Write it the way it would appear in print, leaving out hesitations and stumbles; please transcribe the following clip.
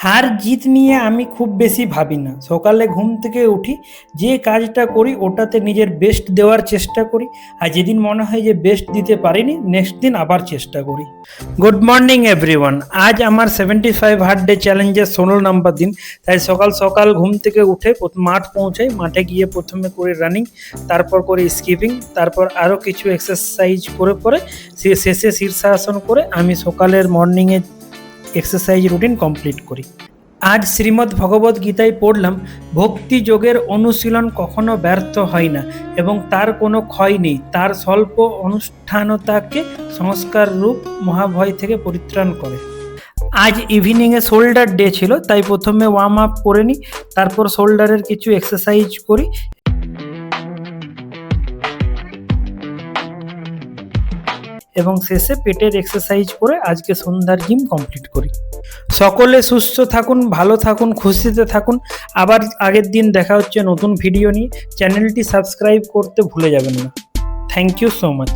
হার জিত নিয়ে আমি খুব বেশি ভাবি না। সকালে ঘুম থেকে উঠি, যে কাজটা করি ওটাতে নিজের বেস্ট দেওয়ার চেষ্টা করি। আর যেদিন মনে হয় যে বেস্ট দিতে পারিনি, নেক্সট দিন আবার চেষ্টা করি। Good morning everyone. আজ আমার 75 হার্ড ডে চ্যালেঞ্জের 16 নম্বর দিন। তাই সকাল সকাল ঘুম থেকে উঠে মাঠ পৌঁছাই। মাঠে গিয়ে প্রথমে করি রানিং, তারপর করি স্কিপিং, তারপর আরও কিছু এক্সারসাইজ করে পরে শেষে শীর্ষাসন করে আমি সকালের মর্নিংয়ে এক্সারসাইজ রুটিন কমপ্লিট করি। আজ শ্রীমদ্ ভগবদ্ গীতায় পড়লাম, ভক্তি যোগের অনুশীলন কখনো ব্যর্থ হয় না এবং তার কোনো ক্ষয় নেই। তার স্বল্প অনুষ্ঠানতাকে সংস্কার রূপ মহাভয় থেকে পরিত্রাণ করে। আজ ইভিনিংয়ে শোল্ডার ডে ছিল, তাই প্রথমে ওয়ার্ম আপ করে নিই, তারপর শোল্ডারের কিছু এক্সারসাইজ করি এবং শেষে পেটের এক্সারসাইজ করে আজকে সন্ধ্যার জিম কমপ্লিট করি। সকলে সুস্থ থাকুন, ভালো থাকুন, খুশিতে থাকুন। আবার আগের দিন দেখা হচ্ছে নতুন ভিডিও নিয়ে। চ্যানেলটি সাবস্ক্রাইব করতে ভুলে যাবেন না। Thank you so much.